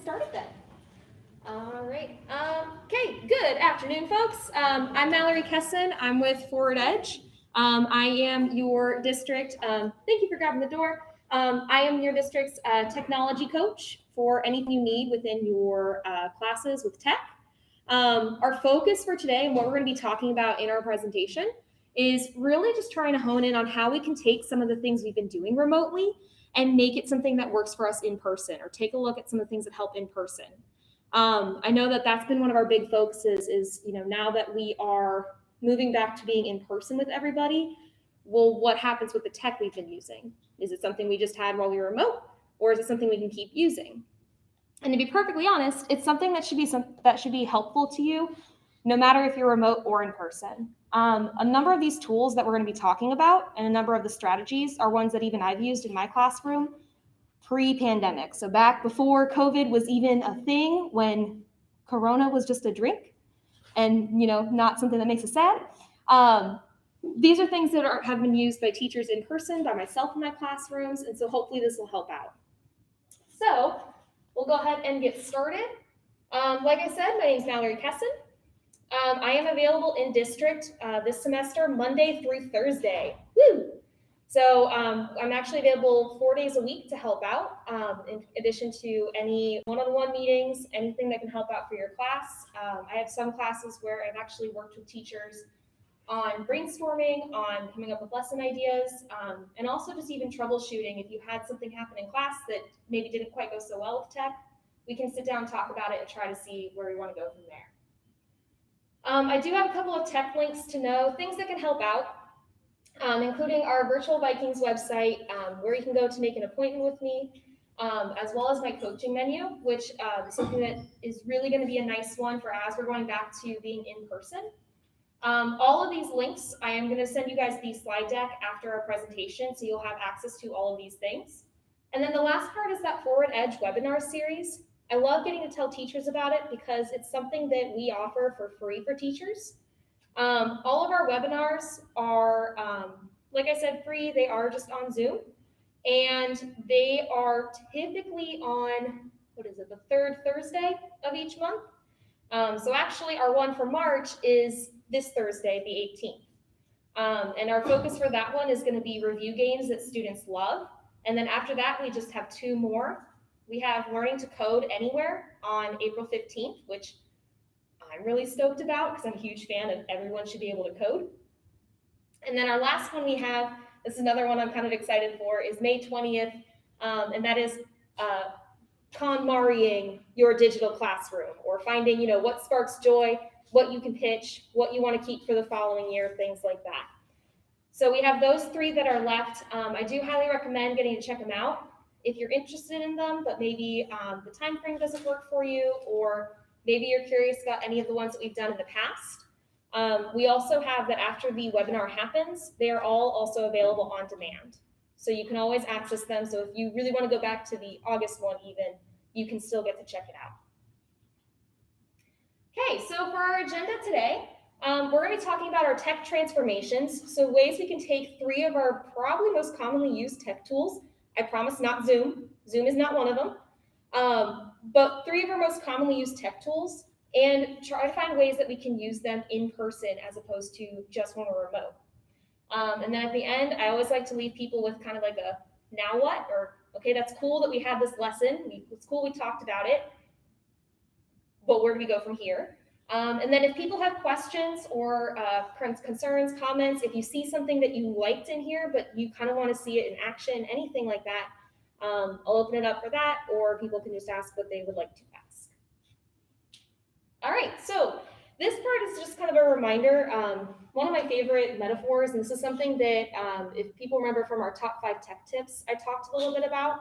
started then. All right. Okay, good afternoon, folks. I'm Mallory Kessen. I'm with Forward Edge. I am your district, thank you for grabbing the door. I am your district's technology coach for anything you need within your classes with tech. Our focus for today and what we're going to be talking about in our presentation is really just trying to hone in on how we can take some of the things we've been doing remotely and make it something that works for us in person, or take a look at some of the things that help in person. I know that that's been one of our big focuses is, now that we are moving back to being in person with everybody, well, what happens with the tech we've been using? Is it something we just had while we were remote, or is it something we can keep using? And to be perfectly honest, it's something that should be helpful to you, no matter if you're remote or in person. A number of these tools that we're going to be talking about and a number of the strategies are ones that even I've used in my classroom pre-pandemic. So back before COVID was even a thing, when Corona was just a drink and, not something that makes us sad. These are things that have been used by teachers in person, by myself in my classrooms, and so hopefully this will help out. So we'll go ahead and get started. Like I said, my name is Mallory Kessen. I am available in district this semester, Monday through Thursday. Woo! So I'm actually available 4 days a week to help out, in addition to any one-on-one meetings, anything that can help out for your class. I have some classes where I've actually worked with teachers on brainstorming, on coming up with lesson ideas, and also just even troubleshooting. If you had something happen in class that maybe didn't quite go so well with tech, we can sit down and talk about it and try to see where we want to go from there. I do have a couple of tech links to know, things that can help out, including our Virtual Vikings website, where you can go to make an appointment with me, as well as my coaching menu, which is something that is really going to be a nice one for as we're going back to being in person. All of these links, I am going to send you guys the slide deck after our presentation, so you'll have access to all of these things. And then the last part is that Forward Edge webinar series. I love getting to tell teachers about it because it's something that we offer for free for teachers. All of our webinars are, like I said, free. They are just on Zoom, and they are typically on, the third Thursday of each month. So actually our one for March is this Thursday, the 18th. And our focus for that one is going to be review games that students love. And then after that, we just have 2 more. We have Learning to Code Anywhere on April 15th, which I'm really stoked about because I'm a huge fan of everyone should be able to code. And then our last one we have, this is another one I'm kind of excited for, is May 20th, and that is KonMariing your digital classroom, or finding, what sparks joy, what you can pitch, what you want to keep for the following year, things like that. So we have those 3 that are left. I do highly recommend getting to check them out if you're interested in them, but maybe the time frame doesn't work for you, or maybe you're curious about any of the ones that we've done in the past. We also have that after the webinar happens, they are all also available on demand. So you can always access them. So if you really want to go back to the August one even, you can still get to check it out. Okay, so for our agenda today, we're going to be talking about our tech transformations. So ways we can take 3 of our probably most commonly used tech tools. I promise not Zoom. Zoom is not one of them. But 3 of our most commonly used tech tools, and try to find ways that we can use them in person as opposed to just when we're remote. And then at the end, I always like to leave people with kind of like a now what, or okay, that's cool that we had this lesson. It's cool we talked about it, but where do we go from here? And then if people have questions or concerns, comments, if you see something that you liked in here, but you kind of want to see it in action, anything like that, I'll open it up for that, or people can just ask what they would like to ask. All right, so this part is just kind of a reminder. One of my favorite metaphors, and this is something that if people remember from our top 5 tech tips, I talked a little bit about.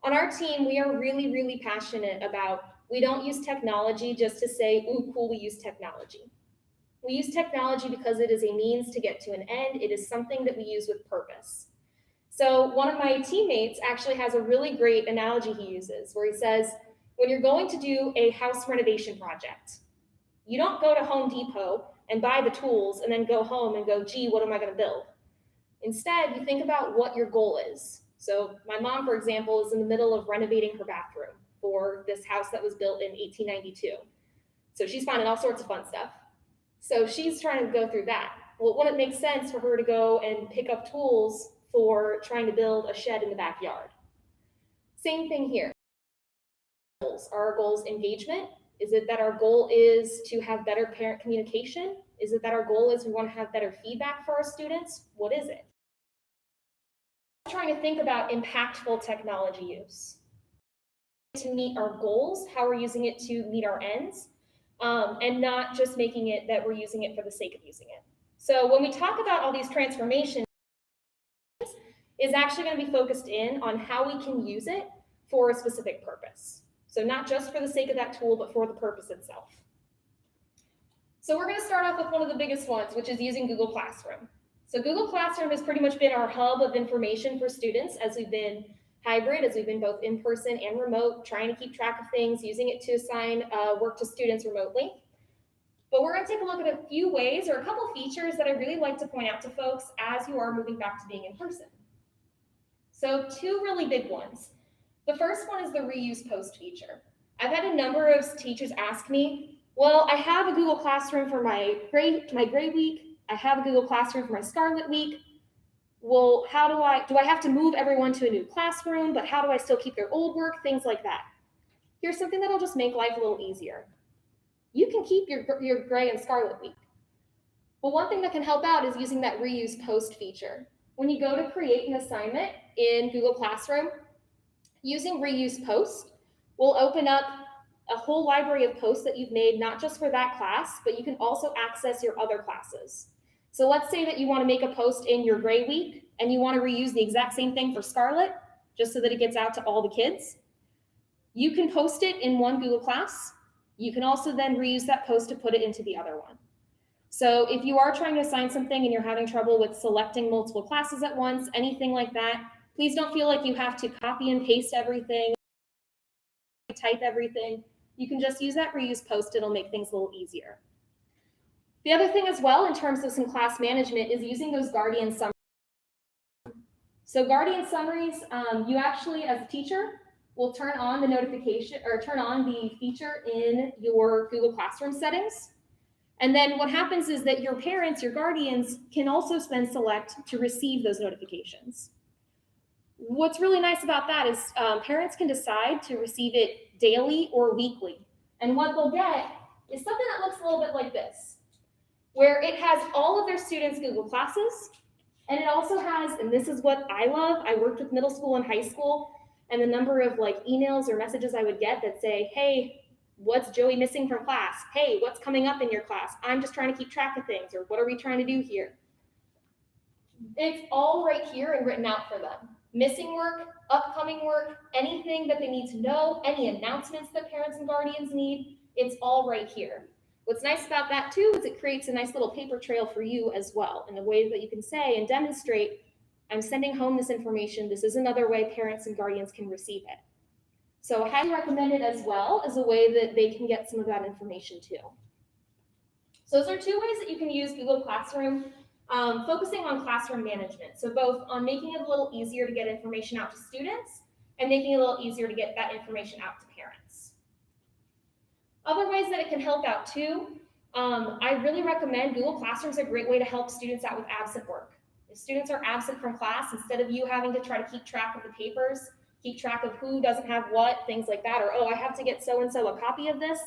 On our team, we are really, really passionate about, we don't use technology just to say, ooh, cool, we use technology. We use technology because it is a means to get to an end. It is something that we use with purpose. So one of my teammates actually has a really great analogy he uses where he says, when you're going to do a house renovation project, you don't go to Home Depot and buy the tools and then go home and go, gee, what am I going to build? Instead, you think about what your goal is. So my mom, for example, is in the middle of renovating her bathroom. for this house that was built in 1892. So she's finding all sorts of fun stuff. So she's trying to go through that. Well, wouldn't it make sense for her to go and pick up tools for trying to build a shed in the backyard? Same thing here. Are our goals engagement? Is it that our goal is to have better parent communication? Is it that our goal is we want to have better feedback for our students? What is it? Trying to think about impactful technology use to meet our goals, how we're using it to meet our ends, and not just making it that we're using it for the sake of using it. So when we talk about all these transformations, is actually going to be focused in on how we can use it for a specific purpose. So not just for the sake of that tool, but for the purpose itself. So we're going to start off with one of the biggest ones, which is using Google Classroom. So Google Classroom has pretty much been our hub of information for students as we've been hybrid, as we've been both in person and remote, trying to keep track of things, using it to assign work to students remotely. But we're going to take a look at a few ways or a couple features that I really like to point out to folks as you are moving back to being in person. So two really big ones. The first one is the reuse post feature. I've had a number of teachers ask me, well, I have a Google Classroom for my grade week. I have a Google Classroom for my Scarlet week. Well, do I have to move everyone to a new classroom, but how do I still keep their old work? Things like that. Here's something that'll just make life a little easier. You can keep your gray and Scarlet week. But one thing that can help out is using that reuse post feature. When you go to create an assignment in Google Classroom, using reuse post will open up a whole library of posts that you've made, not just for that class, but you can also access your other classes. So let's say that you want to make a post in your gray week and you want to reuse the exact same thing for Scarlet, just so that it gets out to all the kids. You can post it in one Google class. You can also then reuse that post to put it into the other one. So if you are trying to assign something and you're having trouble with selecting multiple classes at once, anything like that, please don't feel like you have to copy and paste everything, type everything. You can just use that reuse post. It'll make things a little easier. The other thing as well, in terms of some class management, is using those Guardian summaries. So Guardian summaries, you actually, as a teacher, will turn on the notification or turn on the feature in your Google Classroom settings. And then what happens is that your parents, your guardians, can also then select to receive those notifications. What's really nice about that is parents can decide to receive it daily or weekly. And what they'll get is something that looks a little bit like this, where it has all of their students' Google classes, and it also has, and this is what I love, I worked with middle school and high school, and the number of emails or messages I would get that say, hey, what's Joey missing from class? Hey, what's coming up in your class? I'm just trying to keep track of things, or what are we trying to do here? It's all right here and written out for them. Missing work, upcoming work, anything that they need to know, any announcements that parents and guardians need, it's all right here. What's nice about that too is it creates a nice little paper trail for you as well, in a way that you can say and demonstrate, I'm sending home this information. This is another way parents and guardians can receive it. So I highly recommend it as well as a way that they can get some of that information too. So those are two ways that you can use Google Classroom, focusing on classroom management. So both on making it a little easier to get information out to students and making it a little easier to get that information out to parents. Other ways that it can help out too, I really recommend Google Classroom is a great way to help students out with absent work. If students are absent from class, instead of you having to try to keep track of the papers, keep track of who doesn't have what, things like that, or, oh, I have to get so-and-so a copy of this,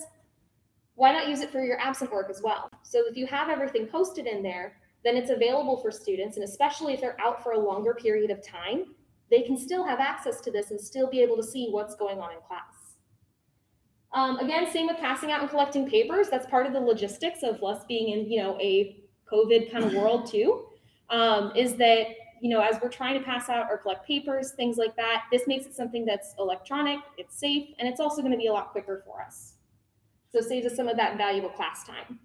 why not use it for your absent work as well? So if you have everything posted in there, then it's available for students, and especially if they're out for a longer period of time, they can still have access to this and still be able to see what's going on in class. Again, same with passing out and collecting papers. That's part of the logistics of us being in, a COVID kind of world too, is that, as we're trying to pass out or collect papers, things like that, this makes it something that's electronic, it's safe, and it's also going to be a lot quicker for us. So it saves us some of that valuable class time.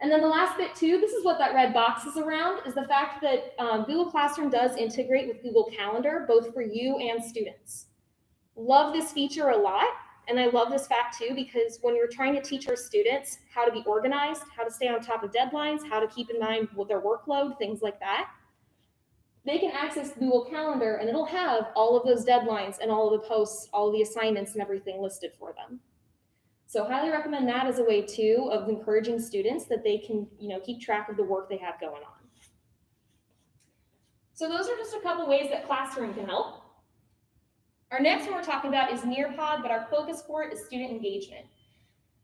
And then the last bit too, this is what that red box is around, is the fact that Google Classroom does integrate with Google Calendar, both for you and students. Love this feature a lot. And I love this fact too, because when you're trying to teach our students how to be organized, how to stay on top of deadlines, how to keep in mind with their workload, things like that, they can access Google Calendar and it'll have all of those deadlines and all of the posts, all of the assignments and everything listed for them. So highly recommend that as a way too of encouraging students that they can, keep track of the work they have going on. So those are just a couple ways that Classroom can help. Our next one we're talking about is Nearpod, but our focus for it is student engagement.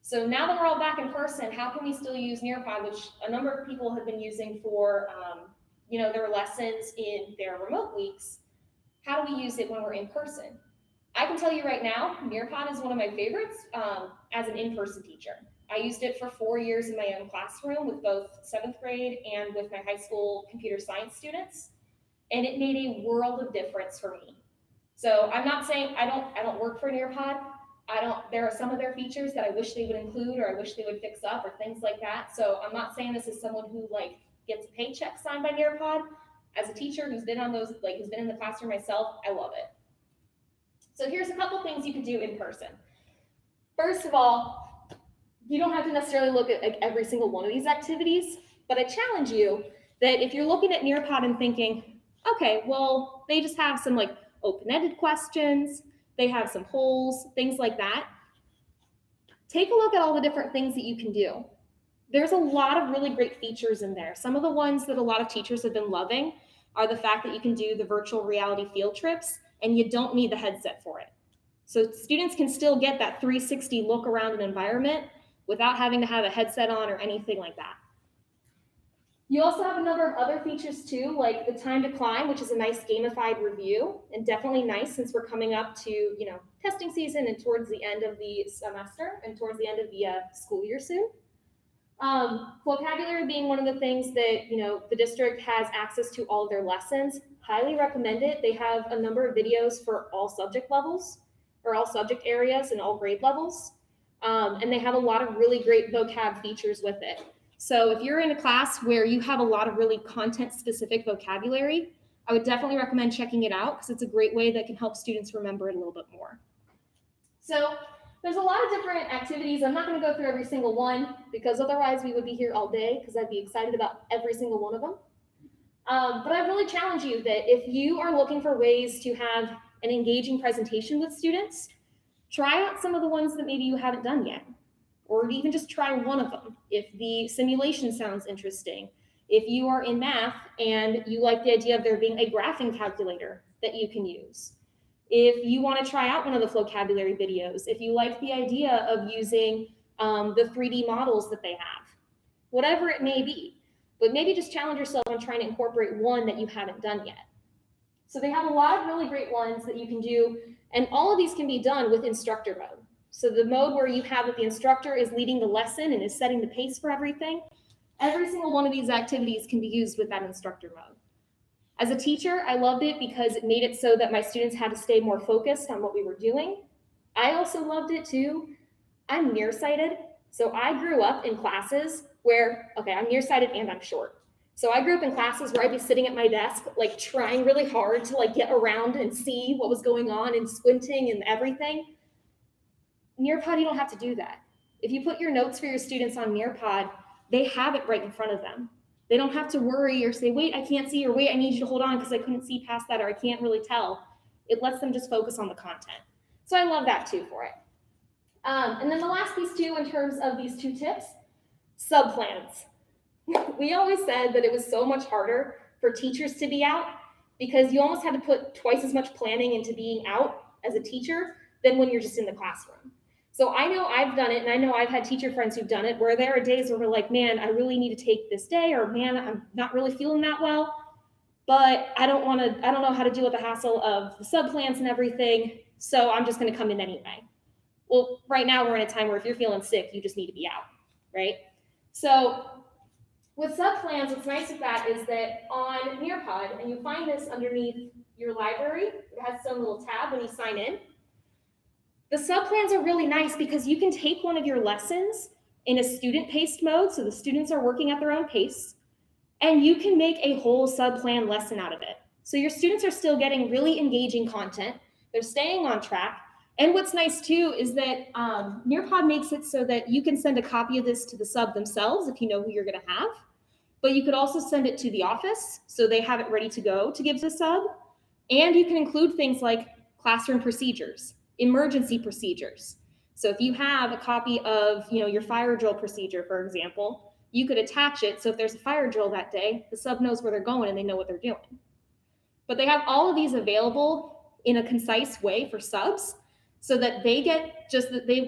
So now that we're all back in person, how can we still use Nearpod, which a number of people have been using for their lessons in their remote weeks? How do we use it when we're in person? I can tell you right now, Nearpod is one of my favorites as an in-person teacher. I used it for 4 years in my own classroom with both 7th grade and with my high school computer science students, and it made a world of difference for me. So I'm not saying I don't work for Nearpod. There are some of their features that I wish they would include or I wish they would fix up or things like that. So I'm not saying this as someone who gets a paycheck signed by Nearpod. As a teacher who's been on those, who's been in the classroom myself, I love it. So here's a couple things you can do in person. First of all, you don't have to necessarily look at every single one of these activities, but I challenge you that if you're looking at Nearpod and thinking, okay, well, they just have some open-ended questions, they have some polls, things like that. Take a look at all the different things that you can do. There's a lot of really great features in there. Some of the ones that a lot of teachers have been loving are the fact that you can do the virtual reality field trips and you don't need the headset for it. So students can still get that 360 look around an environment without having to have a headset on or anything like that. You also have a number of other features too, like the time to climb, which is a nice gamified review, and definitely nice since we're coming up to testing season and towards the end of the semester and towards the end of the school year soon. Vocabulary being one of the things that the district has access to all of their lessons. Highly recommend it. They have a number of videos for all subject levels or all subject areas and all grade levels, and they have a lot of really great vocab features with it. So if you're in a class where you have a lot of really content-specific vocabulary, I would definitely recommend checking it out because it's a great way that can help students remember it a little bit more. So there's a lot of different activities. I'm not going to go through every single one because otherwise we would be here all day because I'd be excited about every single one of them. But I really challenge you that if you are looking for ways to have an engaging presentation with students, try out some of the ones that maybe you haven't done yet. Or even just try one of them if the simulation sounds interesting. If you are in math and you like the idea of there being a graphing calculator that you can use. If you want to try out one of the vocabulary videos, if you like the idea of using the 3D models that they have, whatever it may be. But maybe just challenge yourself on trying to incorporate one that you haven't done yet. So they have a lot of really great ones that you can do, and all of these can be done with instructor mode. So the mode where you have that the instructor is leading the lesson and is setting the pace for everything, every single one of these activities can be used with that instructor mode. As a teacher, I loved it because it made it so that my students had to stay more focused on what we were doing. I also loved it too. I'm nearsighted, so I grew up in classes where, I'm nearsighted and I'm short. So I grew up in classes where I'd be sitting at my desk, trying really hard to get around and see what was going on and squinting and everything. Nearpod, you don't have to do that. If you put your notes for your students on Nearpod, they have it right in front of them. They don't have to worry or say, wait, I can't see, or wait, I need you to hold on because I couldn't see past that, or I can't really tell. It lets them just focus on the content. So I love that too for it. And then the last piece too, in terms of these 2 tips, subplans. We always said that it was so much harder for teachers to be out because you almost had to put twice as much planning into being out as a teacher than when you're just in the classroom. So I know I've done it, and I know I've had teacher friends who've done it, where there are days where we're like, man, I really need to take this day, or man, I'm not really feeling that well, but I don't know how to deal with the hassle of the subplans and everything, so I'm just gonna come in anyway. Well, right now we're in a time where if you're feeling sick, you just need to be out, right? So with subplans, what's nice with that is that on Nearpod, and you find this underneath your library, it has its own little tab when you sign in. The subplans are really nice because you can take one of your lessons in a student-paced mode, so the students are working at their own pace, and you can make a whole subplan lesson out of it. So your students are still getting really engaging content, they're staying on track, and what's nice too is that Nearpod makes it so that you can send a copy of this to the sub themselves if you know who you're gonna have, but you could also send it to the office so they have it ready to go to give to the sub. And you can include things like classroom procedures, emergency procedures. So if you have a copy of, your fire drill procedure, for example, you could attach it. So if there's a fire drill that day, the sub knows where they're going and they know what they're doing. But they have all of these available in a concise way for subs so that they get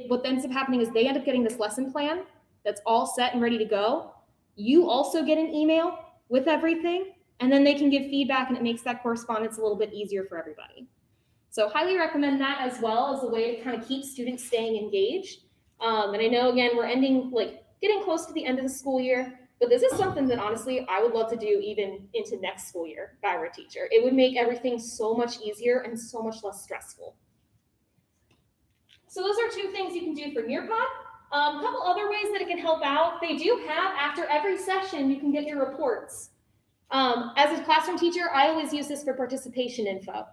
what ends up happening is they end up getting this lesson plan that's all set and ready to go. You also get an email with everything, and then they can give feedback, and it makes that correspondence a little bit easier for everybody. So highly recommend that as well as a way to kind of keep students staying engaged. And I know, again, we're getting close to the end of the school year, but this is something that honestly I would love to do even into next school year if I were a teacher. It would make everything so much easier and so much less stressful. So those are two things you can do for Nearpod. A couple other ways that it can help out. They do have, after every session, you can get your reports. As a classroom teacher, I always use this for participation info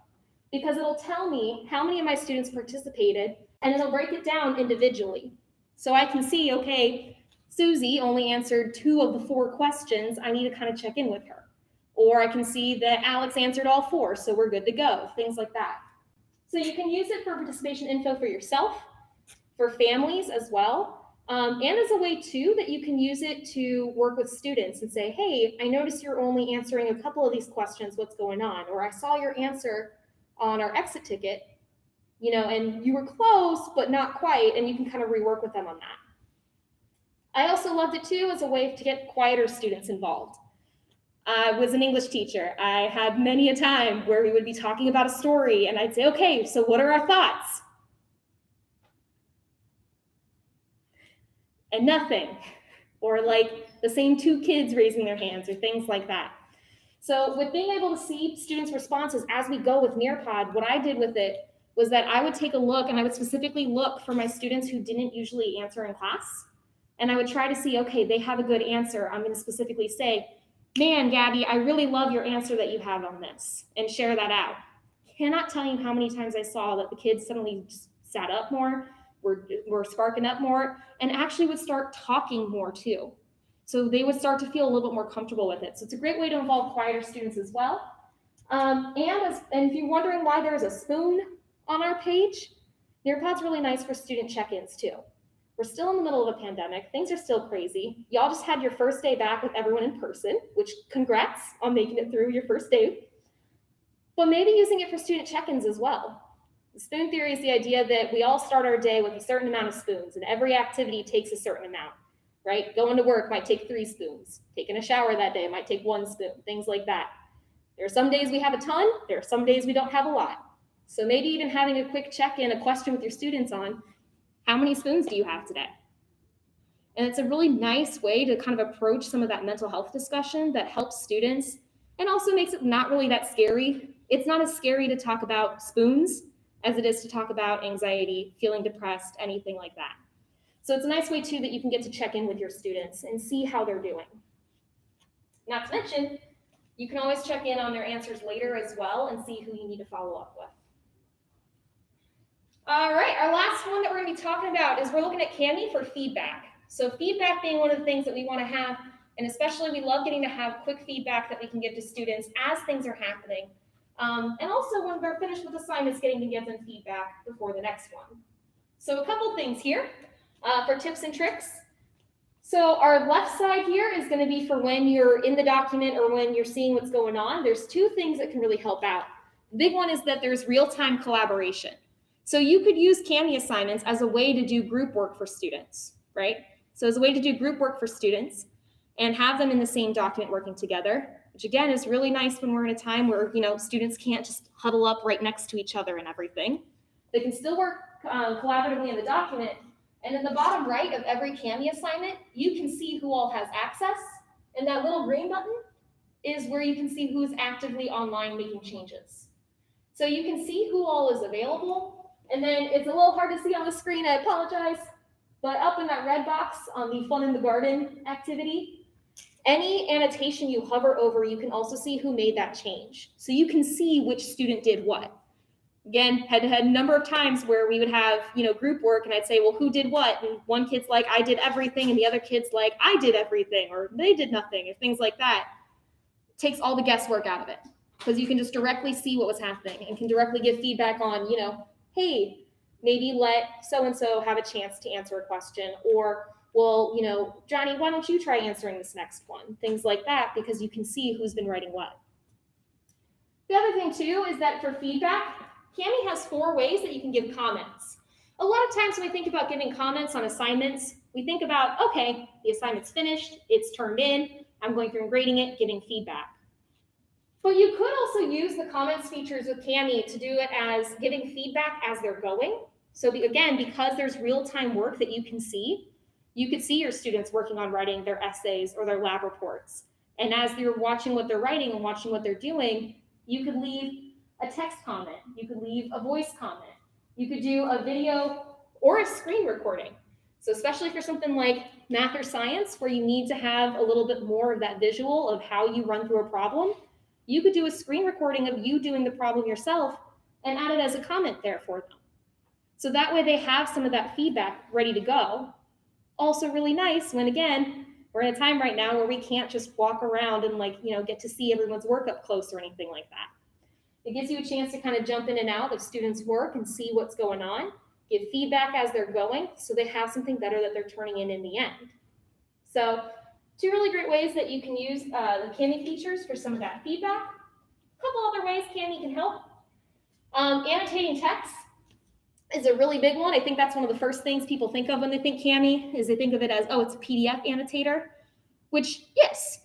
because it'll tell me how many of my students participated, and it'll break it down individually. So I can see, okay, Susie only answered 2 of the 4 questions. I need to kind of check in with her. Or I can see that Alex answered all 4, so we're good to go, things like that. So you can use it for participation info for yourself, for families as well, and as a way too that you can use it to work with students and say, hey, I noticed you're only answering a couple of these questions, what's going on? Or I saw your answer on our exit ticket, and you were close, but not quite, and you can kind of rework with them on that. I also loved it too as a way to get quieter students involved. I was an English teacher. I had many a time where we would be talking about a story and I'd say, okay, so what are our thoughts? And nothing. Or like the same 2 kids raising their hands or things like that. So with being able to see students' responses as we go with Nearpod, what I did with it was that I would take a look and I would specifically look for my students who didn't usually answer in class. And I would try to see, okay, they have a good answer. I'm going to specifically say, man, Gabby, I really love your answer that you have on this, and share that out. Cannot tell you how many times I saw that the kids suddenly just sat up more, were sparking up more, and actually would start talking more too. So they would start to feel a little bit more comfortable with it. So it's a great way to involve quieter students as well. And if you're wondering why there's a spoon on our page, Nearpod's really nice for student check-ins too. We're still in the middle of a pandemic. Things are still crazy. Y'all just had your first day back with everyone in person, which congrats on making it through your first day. But maybe using it for student check-ins as well. The spoon theory is the idea that we all start our day with a certain amount of spoons, and every activity takes a certain amount, right? Going to work might take 3 spoons. Taking a shower that day might take 1 spoon, things like that. There are some days we have a ton. There are some days we don't have a lot. So maybe even having a quick check-in, a question with your students on, how many spoons do you have today? And it's a really nice way to kind of approach some of that mental health discussion that helps students and also makes it not really that scary. It's not as scary to talk about spoons as it is to talk about anxiety, feeling depressed, anything like that. So it's a nice way too that you can get to check in with your students and see how they're doing. Not to mention, you can always check in on their answers later as well and see who you need to follow up with. All right, our last one that we're going to be talking about is we're looking at Cami for feedback. So feedback being one of the things that we want to have, and especially we love getting to have quick feedback that we can give to students as things are happening. And also when they're finished with assignments, getting to give them feedback before the next one. So a couple things here for tips and tricks. So our left side here is going to be for when you're in the document or when you're seeing what's going on. There's 2 things that can really help out. The big one is that there's real-time collaboration. So you could use Cami assignments as a way to do group work for students, right? So as a way to do group work for students and have them in the same document working together, which again is really nice when we're in a time where, students can't just huddle up right next to each other and everything. They can still work collaboratively in the document. And in the bottom right of every Cami assignment, you can see who all has access. And that little green button is where you can see who's actively online making changes. So you can see who all is available. And then it's a little hard to see on the screen, I apologize, but up in that red box on the Fun in the Garden activity, any annotation you hover over, you can also see who made that change. So you can see which student did what. Again, had a number of times where we would have, group work, and I'd say, well, who did what? And one kid's like, I did everything, and the other kid's like, I did everything, or they did nothing, or things like that. It takes all the guesswork out of it, because you can just directly see what was happening and can directly give feedback on, hey, maybe let so-and-so have a chance to answer a question, or, well, Johnny, why don't you try answering this next one? Things like that, because you can see who's been writing what. The other thing, too, is that for feedback, Cami has 4 ways that you can give comments. A lot of times when we think about giving comments on assignments, we think about, okay, the assignment's finished, it's turned in, I'm going through and grading it, giving feedback. But you could also use the comments features with Cami to do it as giving feedback as they're going. So again, because there's real-time work that you can see, you could see your students working on writing their essays or their lab reports. And as you're watching what they're writing and watching what they're doing, you could leave a text comment, you could leave a voice comment, you could do a video or a screen recording. So especially for something like math or science, where you need to have a little bit more of that visual of how you run through a problem, you could do a screen recording of you doing the problem yourself and add it as a comment there for them. So that way they have some of that feedback ready to go. Also really nice when, again, we're in a time right now where we can't just walk around and get to see everyone's work up close or anything like that. It gives you a chance to kind of jump in and out of students' work and see what's going on, give feedback as they're going, so they have something better that they're turning in the end. So 2 really great ways that you can use the Cami features for some of that feedback. A couple other ways Cami can help. Annotating text is a really big one. I think that's one of the first things people think of when they think Cami, is they think of it as, oh, it's a PDF annotator, which, yes.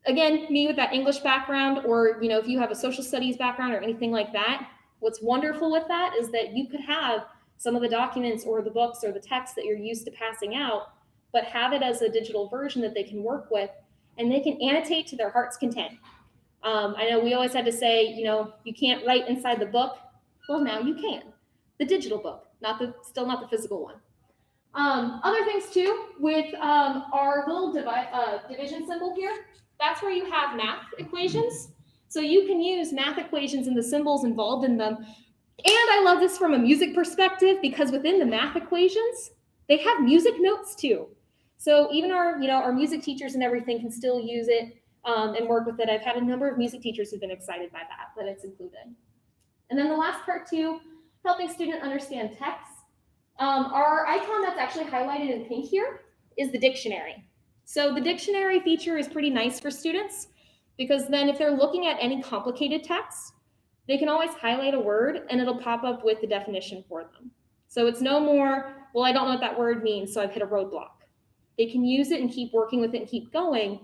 Again, me with that English background, or if you have a social studies background or anything like that, what's wonderful with that is that you could have some of the documents or the books or the text that you're used to passing out, but have it as a digital version that they can work with, and they can annotate to their heart's content. I know we always had to say, you can't write inside the book. Well, now you can. The digital book, still not the physical one. Other things too, with our little division symbol here, that's where you have math equations. So you can use math equations and the symbols involved in them. And I love this from a music perspective, because within the math equations, they have music notes too. So even our music teachers and everything can still use it and work with it. I've had a number of music teachers who've been excited by that it's included. And then the last part too, helping student understand text. Our icon that's actually highlighted in pink here is the dictionary. So the dictionary feature is pretty nice for students, because then if they're looking at any complicated text, they can always highlight a word and it'll pop up with the definition for them. So it's no more, well, I don't know what that word means, so I've hit a roadblock. They can use it and keep working with it and keep going,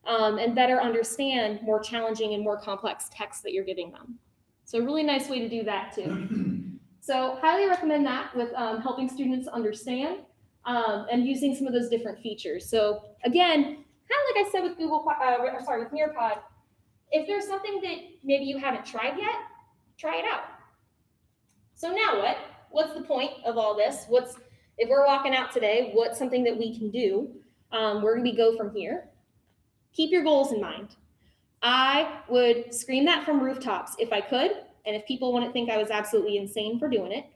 and better understand more challenging and more complex text that you're giving them. So a really nice way to do that too. So highly recommend that with helping students understand and using some of those different features. So again, kind of like I said with with Nearpod, if there's something that maybe you haven't tried yet, try it out. So now what? What's the point of all this? If we're walking out today, what's something that we can do? Where do we go from here? Keep your goals in mind. I would scream that from rooftops if I could, and if people wouldn't think I was absolutely insane for doing it.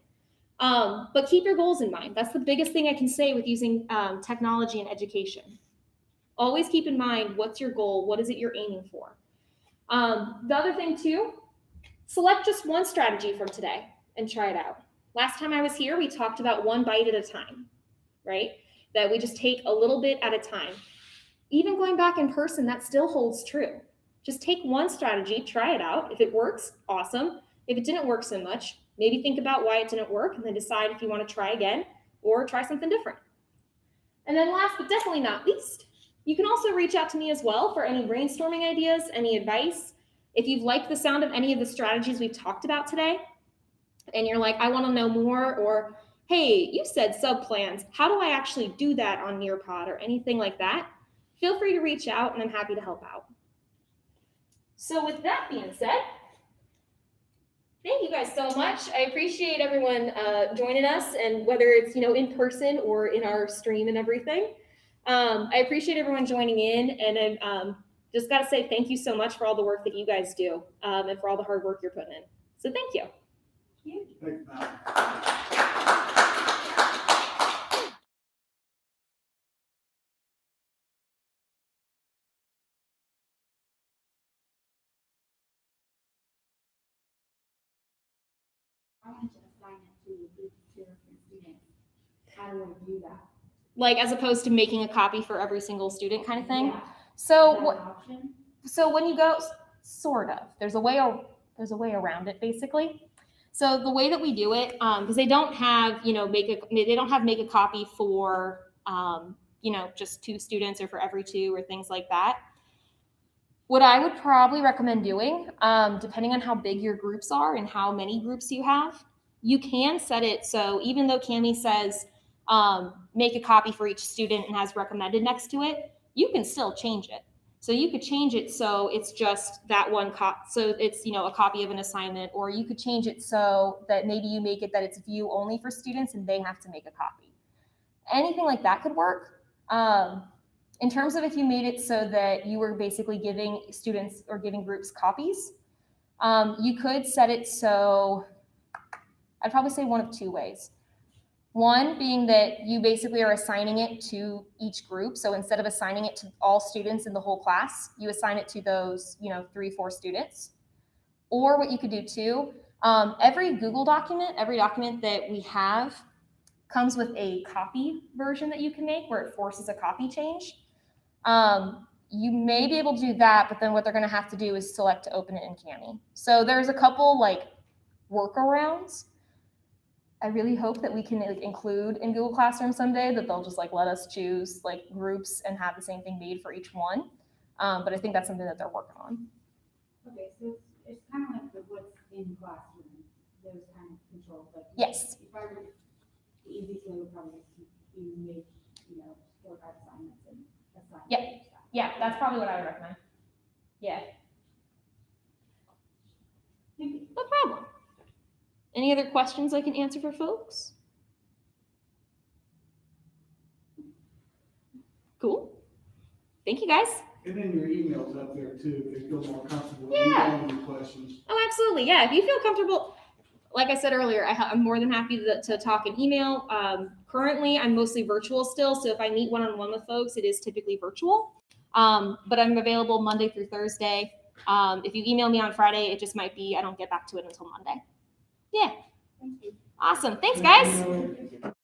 But keep your goals in mind. That's the biggest thing I can say with using technology in education. Always keep in mind, what's your goal? What is it you're aiming for? The other thing too, select just one strategy from today and try it out. Last time I was here, we talked about 1 bite at a time, right? That we just take a little bit at a time. Even going back in person, that still holds true. Just take one strategy, try it out. If it works, awesome. If it didn't work so much, maybe think about why it didn't work and then decide if you want to try again or try something different. And then last but definitely not least, you can also reach out to me as well for any brainstorming ideas, any advice. If you've liked the sound of any of the strategies we've talked about today, and you're like, I want to know more, or hey, you said subplans, how do I actually do that on Nearpod or anything like that? Feel free to reach out and I'm happy to help out. So with that being said, thank you guys so much. I appreciate everyone joining us, and whether it's in person or in our stream and everything. I appreciate everyone joining in, and I just got to say thank you so much for all the work that you guys do and for all the hard work you're putting in. So thank you. you. Thanks, Matt. I want to assign it to the different students. How do I do that? Like as opposed to making a copy for every single student kind of thing. Yeah. So Is that what? an option? So when you go, sort of, there's a way around it basically. So the way that we do it, because they don't have, they don't have make a copy for, just 2 students or for every 2 or things like that. What I would probably recommend doing, depending on how big your groups are and how many groups you have, you can set it so even though Cami says make a copy for each student and has recommended next to it, you can still change it. So you could change it so it's just that one so it's a copy of an assignment, or you could change it so that maybe you make it that it's view only for students and they have to make a copy. Anything like that could work. In terms of if you made it so that you were basically giving students or giving groups copies, you could set it so I'd probably say one of 2 ways. One being that you basically are assigning it to each group. So instead of assigning it to all students in the whole class, you assign it to those, 3, 4 students. Or what you could do too, every document that we have comes with a copy version that you can make where it forces a copy change. You may be able to do that, but then what they're going to have to do is select to open it in Cami. So there's a couple workarounds. I really hope that we can include in Google Classroom someday that they'll just let us choose groups and have the same thing made for each one. But I think that's something that they're working on. Okay, so it's kind of like what's in the classroom, those kind of controls. Yes. If I were, the easiest way would probably be make, 4 or 5 assignments and assign. Yep. Yeah, that's probably what I would recommend. Yeah. No problem. Any other questions I can answer for folks? Cool. Thank you, guys. And then your email's up there too, if you feel more comfortable. Yeah. Emailing your questions. Oh, absolutely. Yeah, if you feel comfortable, like I said earlier, I'm more than happy to talk and email. Currently, I'm mostly virtual still, so if I meet one-on-one with folks, it is typically virtual. But I'm available Monday through Thursday. If you email me on Friday, it just might be I don't get back to it until Monday. Yeah. Thank you. Awesome. Thanks, guys. Thank you.